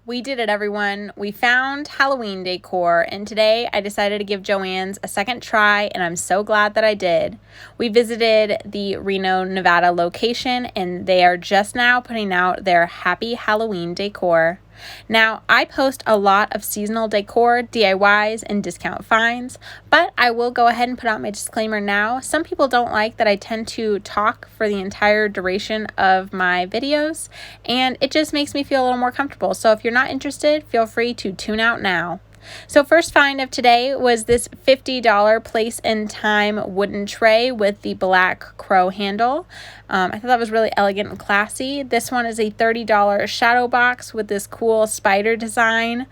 We did it, everyone. We found Halloween decor, and today I decided to give Joann's a second try, and I'm so glad that I did. We visited the Reno, Nevada location, and they are just now putting out their Happy Halloween decor. Now, I post a lot of seasonal decor, DIYs, and discount finds, but I will go ahead and put out my disclaimer now. Some people don't like that I tend to talk for the entire duration of my videos, and it just makes me feel a little more comfortable. So if you're not interested, feel free to tune out now. So first find of today was this $50 Place and Time wooden tray with the black crow handle. I thought that was really elegant and classy. This one is a $30 shadow box with this cool spider design.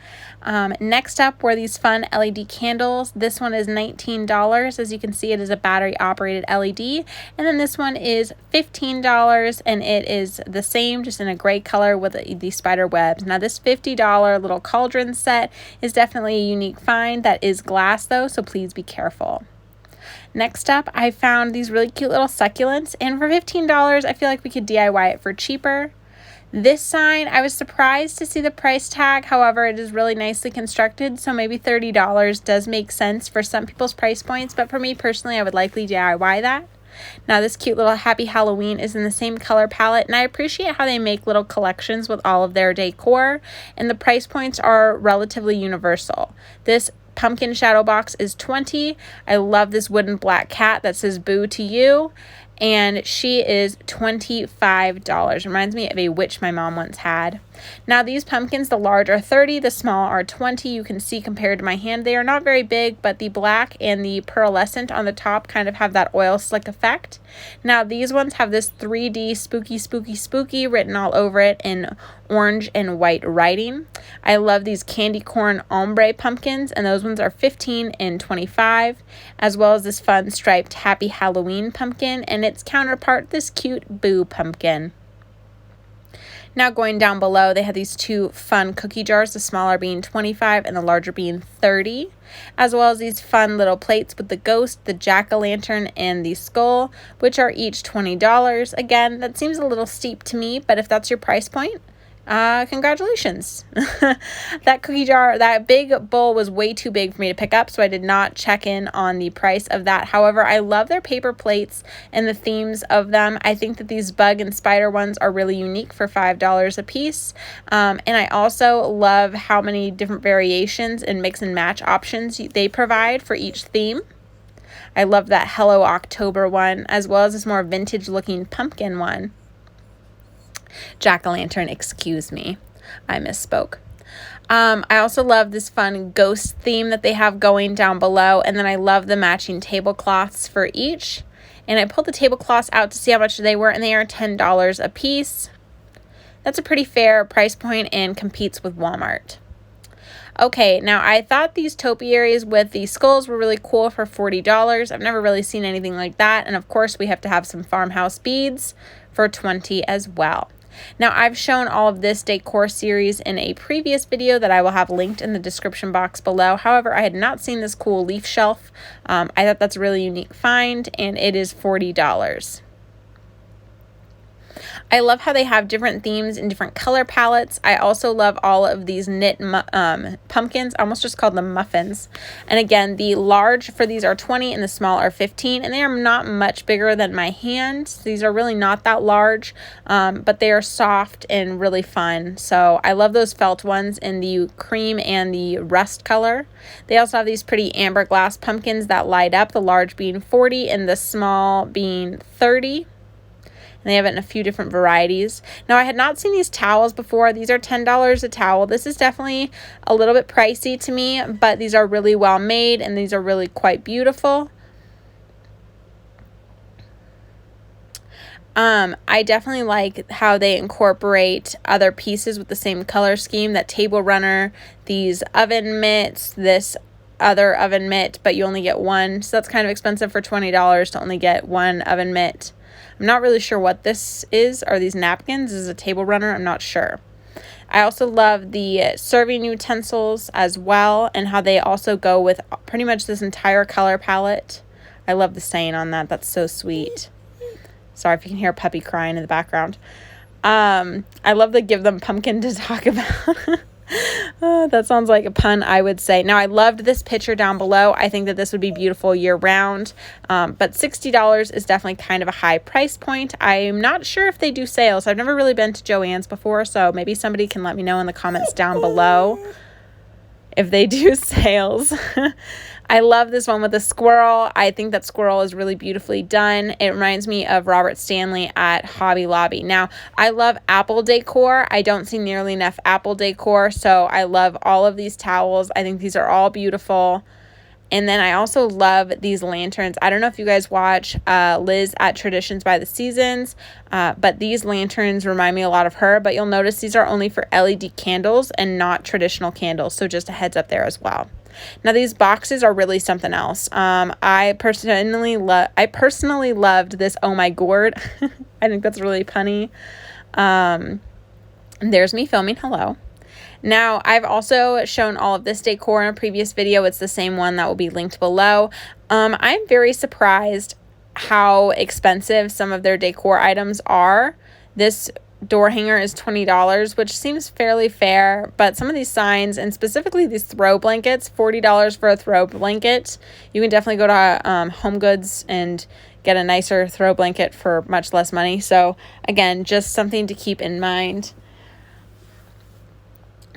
Next up were these fun LED candles. This one is $19. As you can see, it is a battery operated LED. And then this one is $15, and it is the same, just in a gray color with the spider webs. Now this $50 little cauldron set is definitely a unique find. That is glass though, so please be careful. Next up, I found these really cute little succulents, and for $15, I feel like we could DIY it for cheaper. This sign, I was surprised to see the price tag. However, it is really nicely constructed, so maybe $30 does make sense for some people's price points, but for me personally, I would likely DIY that. Now, this cute little Happy Halloween is in the same color palette, and I appreciate how they make little collections with all of their decor, and the price points are relatively universal. This pumpkin shadow box is $20. I love this wooden black cat that says boo to you, and she is $25. Reminds me of a witch my mom once had. Now these pumpkins, the large are $30, the small are $20. You can see compared to my hand, they are not very big, but the black and the pearlescent on the top kind of have that oil slick effect. Now these ones have this 3D spooky, spooky, spooky written all over it in orange and white writing. I love these candy corn ombre pumpkins, and those ones are $15 and $25, as well as this fun striped Happy Halloween pumpkin and its counterpart, this cute Boo pumpkin. Now going down below, they have these two fun cookie jars, the smaller being $25 and the larger being $30, as well as these fun little plates with the ghost, the jack-o'-lantern, and the skull, which are each $20. Again, that seems a little steep to me, but if that's your price point, congratulations. That cookie jar, that big bowl was way too big for me to pick up, so I did not check in on the price of that. However, I love their paper plates and the themes of them. I think that these bug and spider ones are really unique for $5 a piece. And I also love how many different variations and mix and match options they provide for each theme. I love that Hello October one, as well as this more vintage looking pumpkin one. Jack-o'-lantern, excuse me, I misspoke. I also love this fun ghost theme that they have going down below, and then I love the matching tablecloths for each. And I pulled the tablecloths out to see how much they were, and they are $10 a piece. That's a pretty fair price point and competes with Walmart. Okay, now I thought these topiaries with the skulls were really cool for $40. I've never really seen anything like that, and of course we have to have some farmhouse beads for $20 as well. Now, I've shown all of this decor series in a previous video that I will have linked in the description box below. However, I had not seen this cool leaf shelf. I thought that's a really unique find, and it is $40. I love how they have different themes and different color palettes. I also love all of these knit pumpkins. I almost just called them muffins. And again, the large for these are $20 and the small are $15, and they are not much bigger than my hand. These are really not that large, but they are soft and really fun. So I love those felt ones in the cream and the rust color. They also have these pretty amber glass pumpkins that light up, the large being $40 and the small being $30. And they have it in a few different varieties. Now, I had not seen these towels before. These are $10 a towel. This is definitely a little bit pricey to me, but these are really well made, and these are really quite beautiful. I definitely like how they incorporate other pieces with the same color scheme. That table runner, these oven mitts, this other oven mitt, but you only get one. So that's kind of expensive for $20 to only get one oven mitt. I'm not really sure what this is. Are these napkins? Is it a table runner? I'm not sure. I also love the serving utensils as well, and how they also go with pretty much this entire color palette. I love the stain on that. That's so sweet. Sorry if you can hear a puppy crying in the background. I love the give them pumpkin to talk about. That sounds like a pun, I would say. Now, I loved this picture down below. I think that this would be beautiful year-round, but $60 is definitely kind of a high price point. I'm not sure if they do sales. I've never really been to Joann's before, so maybe somebody can let me know in the comments down below if they do sales. I love this one with the squirrel. I think that squirrel is really beautifully done. It reminds me of Robert Stanley at Hobby Lobby. Now, I love apple decor. I don't see nearly enough apple decor, so I love all of these towels. I think these are all beautiful. And then I also love these lanterns. I don't know if you guys watch Liz at Traditions by the Seasons, but these lanterns remind me a lot of her. But you'll notice these are only for LED candles and not traditional candles. So just a heads up there as well. Now, these boxes are really something else. I personally loved this Oh My Gourd. I think that's really punny. There's me filming. Hello. Now, I've also shown all of this decor in a previous video. It's the same one that will be linked below. I'm very surprised how expensive some of their decor items are. This door hanger is $20, which seems fairly fair, but some of these signs, and specifically these throw blankets, $40 for a throw blanket. You can definitely go to Home Goods and get a nicer throw blanket for much less money. So again, just something to keep in mind.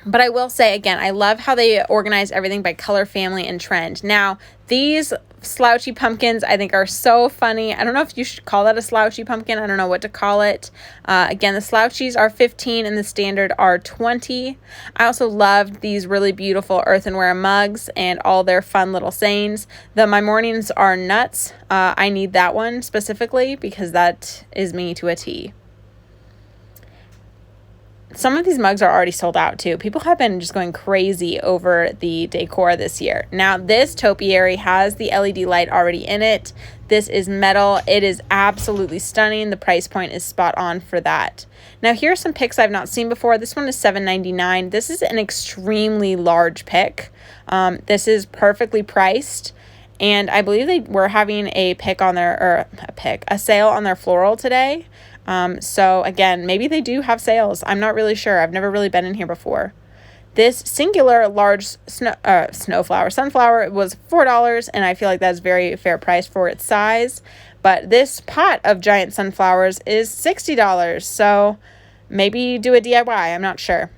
But I will say, again, I love how they organize everything by color, family, and trend. Now, these slouchy pumpkins I think are so funny. I don't know if you should call that a slouchy pumpkin. I don't know what to call it. Again, the slouchies are 15 and the standard are 20. I also loved these really beautiful earthenware mugs and all their fun little sayings. The My Mornings Are Nuts. I need that one specifically because that is me to a T. Some of these mugs are already sold out too. People have been just going crazy over the decor this year. Now, this topiary has the LED light already in it. This is metal. It is absolutely stunning. The price point is spot on for that. Now, here are some picks I've not seen before. This one is $7.99. This is an extremely large pick. This is perfectly priced. And I believe they were having a sale on their floral today. So again, maybe they do have sales. I'm not really sure. I've never really been in here before. This singular large sunflower was $4, and I feel like that's very fair price for its size. But this pot of giant sunflowers is $60. So maybe do a DIY. I'm not sure.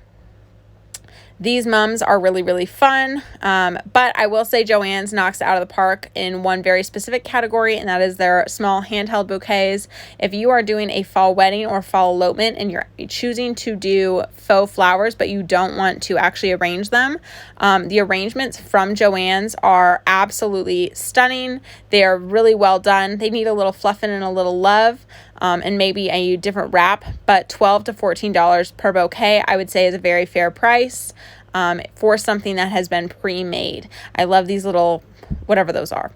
These mums are really, really fun, but I will say Joann's knocks it out of the park in one very specific category, and that is their small handheld bouquets. If you are doing a fall wedding or fall elopement and you're choosing to do faux flowers, but you don't want to actually arrange them, the arrangements from Joann's are absolutely stunning. They are really well done. They need a little fluffing and a little love. And maybe a different wrap, but $12 to $14 per bouquet, I would say, is a very fair price for something that has been pre-made. I love these little, whatever those are.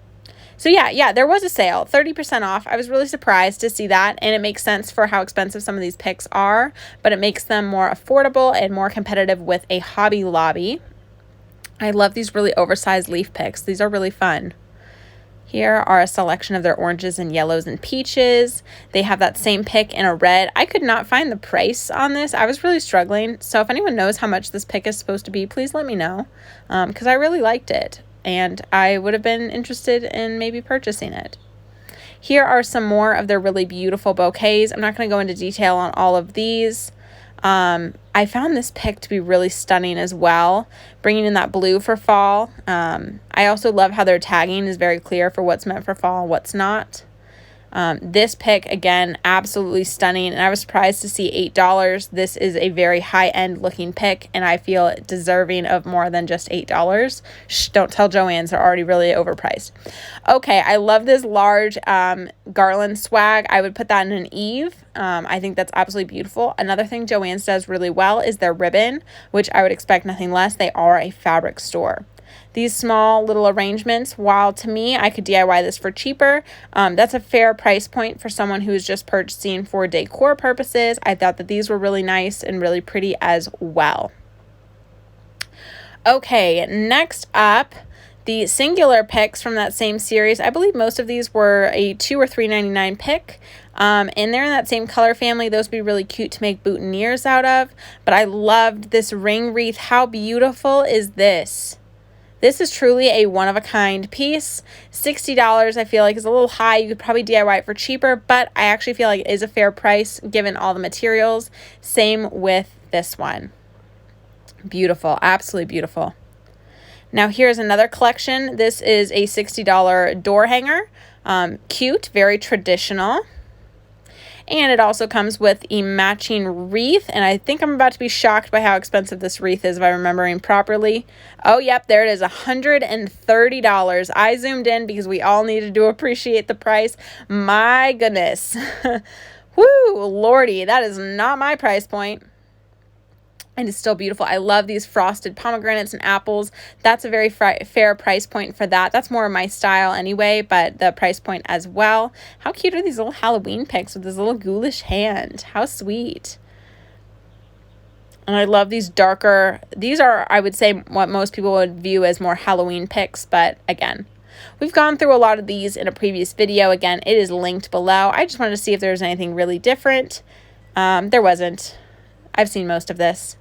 So yeah, there was a sale, 30% off. I was really surprised to see that, and it makes sense for how expensive some of these picks are, but it makes them more affordable and more competitive with a Hobby Lobby. I love these really oversized leaf picks. These are really fun. Here are a selection of their oranges and yellows and peaches. They have that same pick in a red. I could not find the price on this. I was really struggling. So if anyone knows how much this pick is supposed to be, please let me know, because I really liked it and I would have been interested in maybe purchasing it. Here are some more of their really beautiful bouquets. I'm not going to go into detail on all of these. I found this pick to be really stunning as well, bringing in that blue for fall. I also love how their tagging is very clear for what's meant for fall and what's not. This pick, again, absolutely stunning, and I was surprised to see $8. This is a very high-end looking pick, and I feel deserving of more than just $8. Shh, don't tell Joann's, they're already really overpriced. Okay, I love this large garland swag. I would put that in an Eve. I think that's absolutely beautiful. Another thing Joann's does really well is their ribbon, which I would expect nothing less. They are a fabric store. These small little arrangements, while to me I could DIY this for cheaper, that's a fair price point for someone who is just purchasing for decor purposes. I thought that these were really nice and really pretty as well. Okay, next up, The singular picks from that same series, I believe most of these were a $2 or $3.99 pick. And they're in that same color family. Those would be really cute to make boutonnieres out of. But I loved this ring wreath. How beautiful is this? This is truly a one-of-a-kind piece. $60 I feel like is a little high. You could probably DIY it for cheaper, but I actually feel like it is a fair price given all the materials. Same with this one. Beautiful, absolutely beautiful. Now here's another collection. This is a $60 door hanger. Cute, very traditional. And it also comes with a matching wreath. And I think I'm about to be shocked by how expensive this wreath is if I'm remembering properly. Oh, yep, there it is, $130. I zoomed in because we all needed to appreciate the price. My goodness. Woo, lordy, that is not my price point. And it's still beautiful. I love these frosted pomegranates and apples. That's a very fair price point for that. That's more of my style anyway, but the price point as well. How cute are these little Halloween picks with this little ghoulish hand? How sweet. And I love these darker, these are, I would say, what most people would view as more Halloween picks, but again, we've gone through a lot of these in a previous video. Again, it is linked below. I just wanted to see if there was anything really different. There wasn't. I've seen most of this.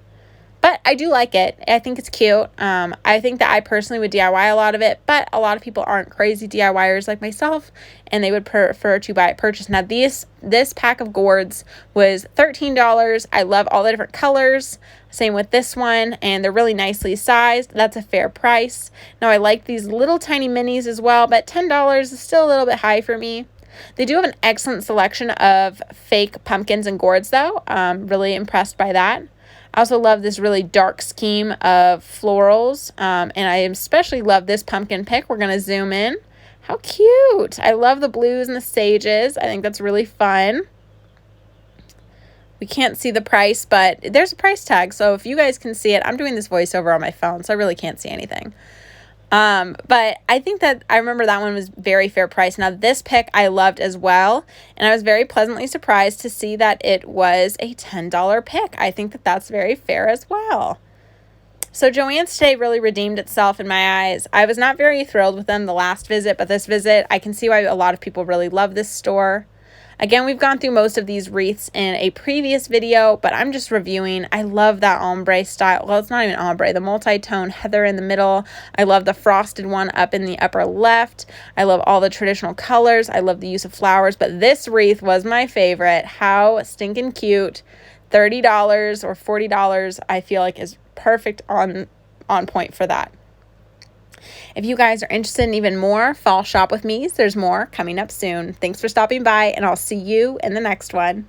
But I do like it. I think it's cute. I think that I personally would DIY a lot of it, but a lot of people aren't crazy DIYers like myself, and they would prefer to buy it purchased. Now, this pack of gourds was $13. I love all the different colors. Same with this one, and they're really nicely sized. That's a fair price. Now, I like these little tiny minis as well, but $10 is still a little bit high for me. They do have an excellent selection of fake pumpkins and gourds, though. Really impressed by that. I also love this really dark scheme of florals, and I especially love this pumpkin pick. We're going to zoom in. How cute. I love the blues and the sages. I think that's really fun. We can't see the price, but there's a price tag, so if you guys can see it, I'm doing this voiceover on my phone, so I really can't see anything. But I think that I remember that one was very fair price. Now this pick I loved as well, and I was very pleasantly surprised to see that it was a $10 pick. I think that that's very fair as well. So Joann's today really redeemed itself in my eyes. I was not very thrilled with them the last visit, but this visit, I can see why a lot of people really love this store. Again, we've gone through most of these wreaths in a previous video, but I'm just reviewing. I love that ombre style. Well, it's not even ombre. The multi-tone heather in the middle. I love the frosted one up in the upper left. I love all the traditional colors. I love the use of flowers, but this wreath was my favorite. How stinking cute. $30 or $40, I feel like is perfect on point for that. If you guys are interested in even more fall shop with me, there's more coming up soon. Thanks for stopping by, and I'll see you in the next one.